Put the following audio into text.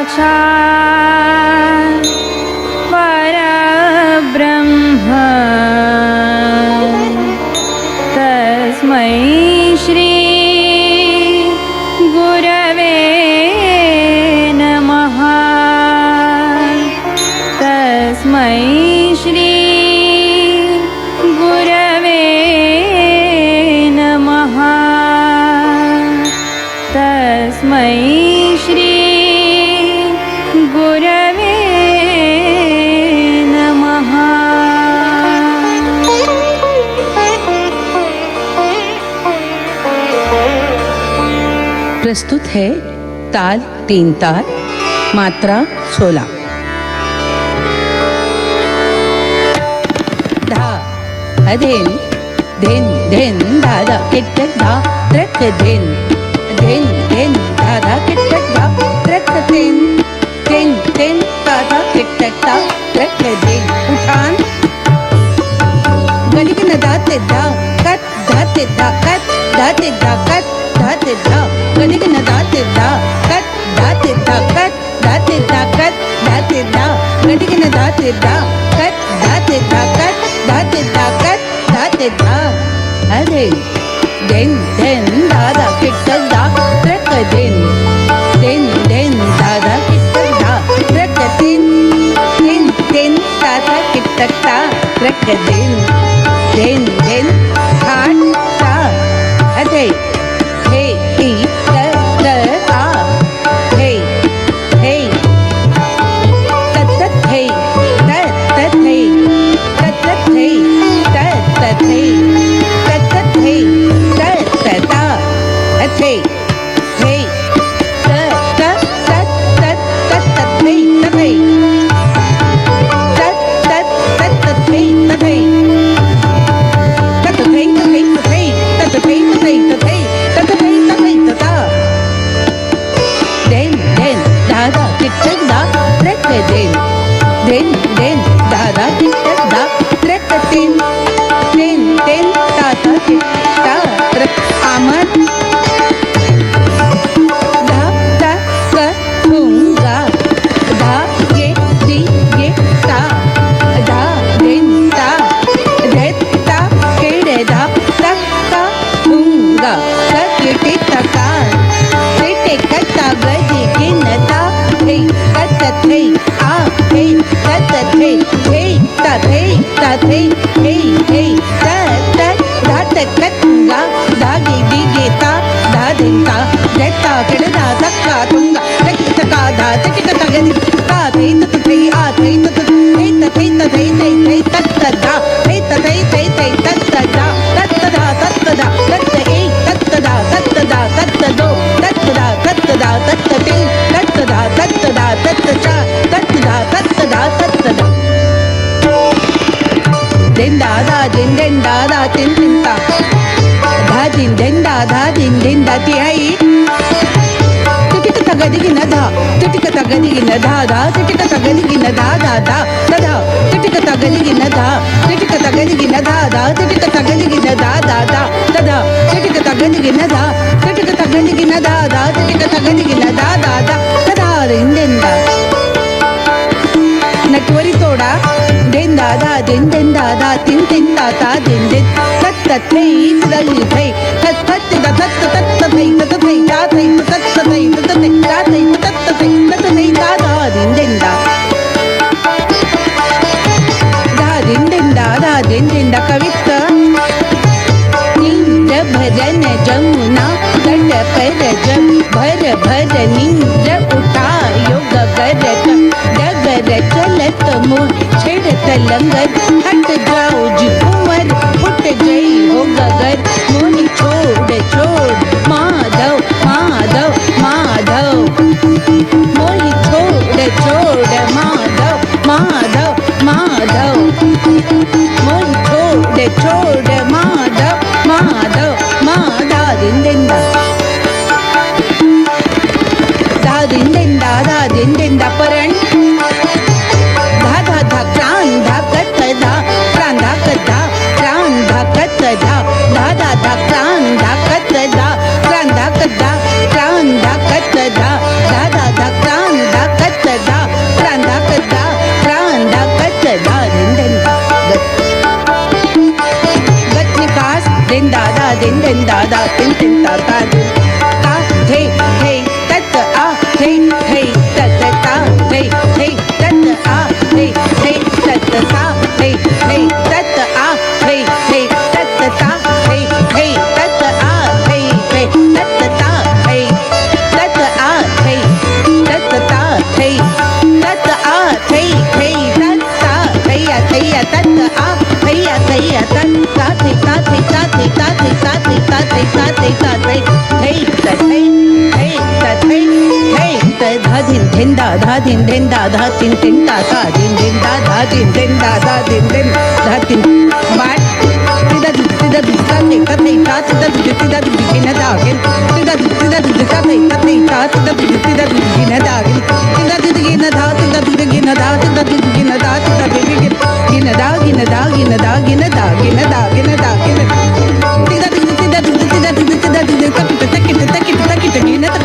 साक्षात् परब्रह्म तस्मै श्री गुरवे नमः। तस्मै श्री गुरवे नमः। तस्मै श्री गुरवे नमः। प्रस्तुत है ताल 3 ताल, मात्रा 16। धा अधेन धेन धेन दादा किटक धा ट्रक धेन धेन धेन दादा किटक धा ट्रक धेन धेन धेन दादा किटक धा ट्रक धेन। उठान गलिगन दाते धा कट धाते धा कट धाते धा कट धाते धा गलिगन दाते धा कट धाते धा कट धाते धा कट धाते धा गलिगन दाते धा कट धाते धा कट धाते धा कट धाते धा। अरे देन देन दादा किटक धा ट्रक देन देन देन दादा किटक धा ट्रक देन देन देन दादा किटक धा ट्रक देन देन देन खाट ता। अरे हे ई त आ हे हे तत हे तत हे तत हे तत हे तत हे तत ता। अथे हे त त तत तत तत हे तत हे तत तत तत हे तत हे तत हे तत हे तत हे तत हे तत हे तत हे तत हे तता। देन देन दादा किटक दा ट्रक देन देन देन दादा किटक दा ट्रक देन देन देन दादा किटक ट्रक आमद धा ता क हुंगा धा ये दी ये ता धा देन ता देत ता केड़े धा तक का हुंगा तक तका टेटे कता गजे गिनता हे कत थे आ हे कत थे हे तत हे तत हे हे हे तत धात कतंगा धागे दिगेता धादिंता जता केड़दा तक्का तुंगा तक्का धा तक्का गनि ता थे तत थे आ थे तत हे तत हे तत हे थे तत धा हे तत हे थे तत धा तत धा तत धा तत ए तत धा तत धा तत दो तत धा तत धा तत तीन तत धा तत धा तत चार तत धा तत धा तत धा। दिन दादा दिन दिन दादा तिन तिन ता धा दिन दिन दादा दिन दिन दा तिहाई टिटिक तगदिगी न धा टिटिक तगदिगी न धा धा टिटिक तगदिगी न धा धा धा धा टिटिक तगदिगी न धा टिटिक तगदिगी न धा धा टिटिक तगदिगी न धा धा धा धा टिटिक तगदिगी न धा टिटिक तगदिगी न धा धा टिटिक तगदिगी न धा धा धा धा दिन दिन दा नटवरी तोड़ा दिन दादा दिन दिन दादा तिन तिन ताता दिन दिन तत तत थे दल थे तत तत तत तत थे तत थे ता थे तत थे तत थे ता थे तत थे तत थे दादा दिन दिन दा दा दिन दिन दादा दिन दिन दा कविता नींद भजन जमुना तट पर जब भर भर नींद उठा योग करत डगर चलत मोर छेड़त लंगर हट जाओ जी कुंवर फुट गई हो गगर मोनी छोड़ छोड़ माधव माधव माधव मोनी छोड़ छोड़ माधव माधव माधव मोनी छोड़ छोड़ माधव माधव माधा दिन दिन दा दिन दिन दादा दिन दिन दा परण धा धा धा प्राण धा कत धा प्राण धा कत धा प्राण धा कत धा धा धा धा प्राण धा कत धा प्राण धा कत धा प्राण धा कत धा धा धा धा प्राण धा din din da da din din da da din ta hey hey tat a hey hey tat ta hey hey tat a hey hey tat ta hey hey tat a hey hey tat ta hey hey tat a hey hey tat ta hey tat a hey tat ta hey tat a hey hey tat ta hey ya tat a hey ya tat ta thi ta thi ta thi ta thi ta thi ta thi ta thi ta thi hey tat hey hey tat hey hey tat dha din da dha din da dha din da da din da dha din da da din dha din bye tida tida tida tida tida tida tida tida da gin tida tida tida tida tida tida tida tida da gin tida tida da tida tida da tida tida da tida gin da gin da gin da gin da gin da gin da gin da gin tida tida tida tida tida tida tida tida tida tida tida